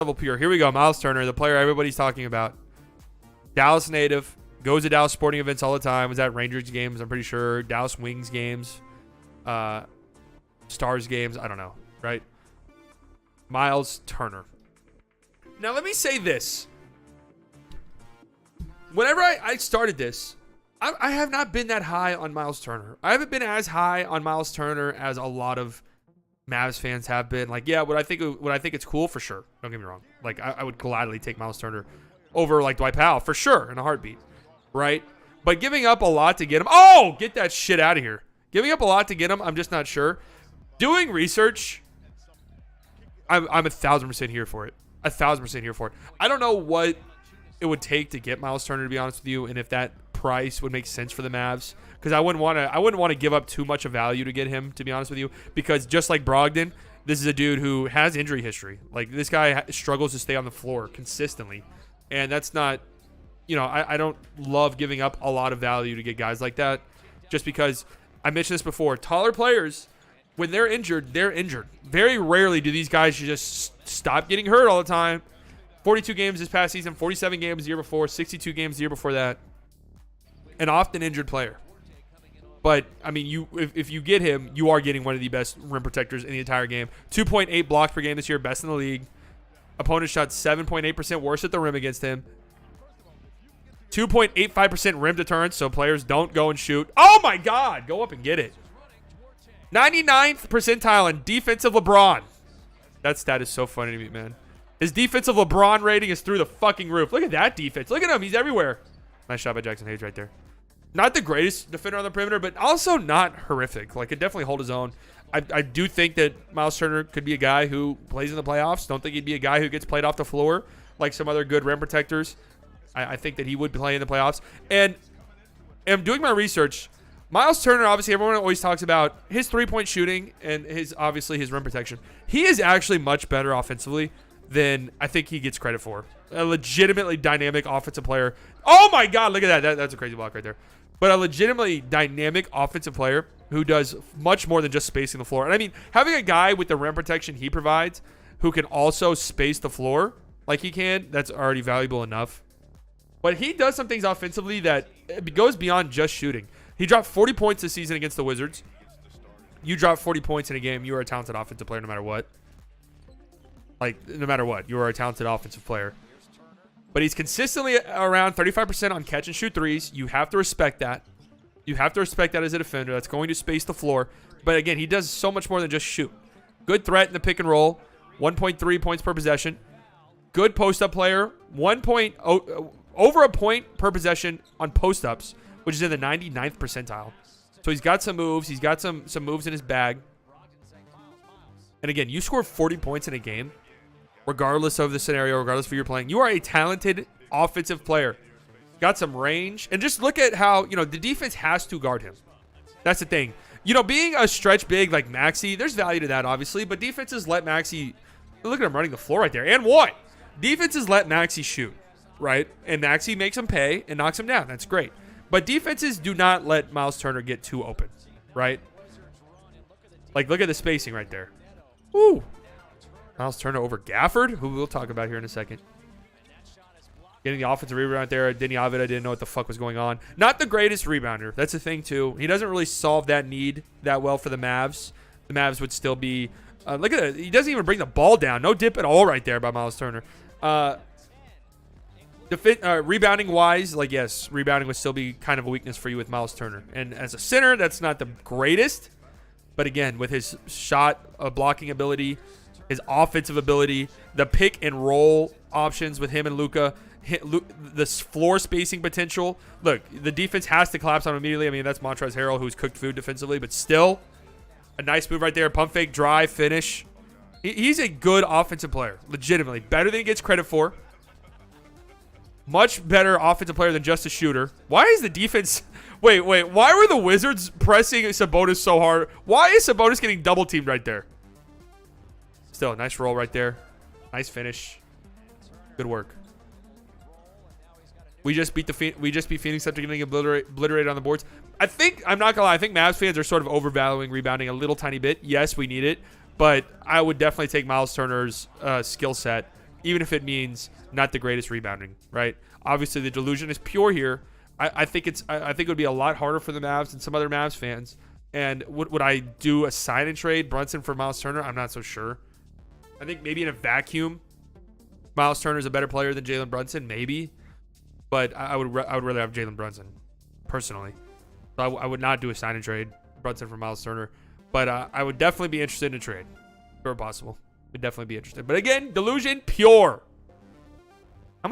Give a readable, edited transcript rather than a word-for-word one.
Level pure. Here we go. Myles Turner, the player everybody's talking about. Dallas native. Goes to Dallas sporting events all the time. Was at Rangers games, I'm pretty sure. Dallas Wings games. Stars games. I don't know. Right? Myles Turner. Now, let me say this. Whenever I started this, I have not been that high on Myles Turner. I haven't been as high on Myles Turner as a lot of Mavs fans have been. Like, yeah, would I think it's cool? For sure. Don't get me wrong. Like, I would gladly take Myles Turner over, like, Dwight Powell. For sure. In a heartbeat. Right? But giving up a lot to get him. Oh, get that shit out of here. Giving up a lot to get him, I'm just not sure. Doing research, I'm 1,000% here for it. 1,000% here for it. I don't know what it would take to get Myles Turner, to be honest with you, and if that price would make sense for the Mavs, because I wouldn't want to give up too much of value to get him, to be honest with you, because just like Brogdon, this is a dude who has injury history. Like, this guy struggles to stay on the floor consistently, and that's not, I don't love giving up a lot of value to get guys like that, just because I mentioned this before. Taller players, when they're injured, they're injured. Very rarely do these guys just stop getting hurt all the time. 42 games this past season, 47 games the year before, 62 games the year before that. An often injured player. But, I mean, if you get him, you are getting one of the best rim protectors in the entire game. 2.8 blocks per game this year, best in the league. Opponent shot 7.8% worse at the rim against him. 2.85% rim deterrence, so players don't go and shoot. Oh, my God! Go up and get it. 99th percentile in defensive LeBron. That stat is so funny to me, man. His defensive LeBron rating is through the fucking roof. Look at that defense. Look at him. He's everywhere. Nice shot by Jackson Hayes right there. Not the greatest defender on the perimeter, but also not horrific. Like, could definitely hold his own. I do think that Myles Turner could be a guy who plays in the playoffs. Don't think he'd be a guy who gets played off the floor like some other good rim protectors. I think that he would play in the playoffs. And I'm doing my research. Myles Turner, obviously, everyone always talks about his three-point shooting and obviously his rim protection. He is actually much better offensively than I think he gets credit for. A legitimately dynamic offensive player. Oh, my God, look at that. That's a crazy block right there. But a legitimately dynamic offensive player who does much more than just spacing the floor. And, I mean, having a guy with the rim protection he provides who can also space the floor like he can, that's already valuable enough. But he does some things offensively that goes beyond just shooting. He dropped 40 points this season against the Wizards. You drop 40 points in a game, you are a talented offensive player no matter what. Like, no matter what, you are a talented offensive player. But he's consistently around 35% on catch and shoot threes. You have to respect that. You have to respect that as a defender. That's going to space the floor. But again, he does so much more than just shoot. Good threat in the pick and roll. 1.3 points per possession. Good post-up player. Over a point per possession on post-ups, which is in the 99th percentile. So he's got some moves. He's got some moves in his bag. And again, you score 40 points in a game, regardless of the scenario, regardless of who you're playing. You are a talented offensive player. Got some range. And just look at how, the defense has to guard him. That's the thing. Being a stretch big like Maxey, there's value to that, obviously. But defenses let Maxey, look at him running the floor right there. And what? Defenses let Maxey shoot, right? And Maxey makes him pay and knocks him down. That's great. But defenses do not let Myles Turner get too open, right? Like, look at the spacing right there. Woo! Myles Turner over Gafford, who we'll talk about here in a second. Getting the offensive rebound right there. Denny Ovid, I didn't know what the fuck was going on. Not the greatest rebounder. That's the thing, too. He doesn't really solve that need that well for the Mavs. The Mavs would still be... look at it. He doesn't even bring the ball down. No dip at all right there by Myles Turner. Rebounding-wise, like, yes, rebounding would still be kind of a weakness for you with Myles Turner. And as a center, that's not the greatest. But again, with his shot blocking ability, his offensive ability, the pick and roll options with him and Luka, the floor spacing potential. Look, the defense has to collapse on him immediately. I mean, that's Montrezl Harrell, who's cooked food defensively, but still a nice move right there. Pump fake, drive, finish. He's a good offensive player, legitimately. Better than he gets credit for. Much better offensive player than just a shooter. Why is the defense... Wait. Why were the Wizards pressing Sabonis so hard? Why is Sabonis getting double teamed right there? Still, nice roll right there. Nice finish. Good work. We just beat Phoenix after getting obliterated on the boards. I'm not gonna lie, I think Mavs fans are sort of overvaluing rebounding a little tiny bit. Yes, we need it, but I would definitely take Myles Turner's skill set even if it means not the greatest rebounding, right? Obviously, the delusion is pure here. I think it would be a lot harder for the Mavs and some other Mavs fans. And would I do a sign and trade Brunson for Myles Turner? I'm not so sure. I think maybe in a vacuum, Myles Turner is a better player than Jalen Brunson, maybe. But I would rather have Jalen Brunson, personally. So I would not do a sign and trade Brunson for Myles Turner. But I would definitely be interested in a trade, if possible. Would definitely be interested. But again, delusion pure.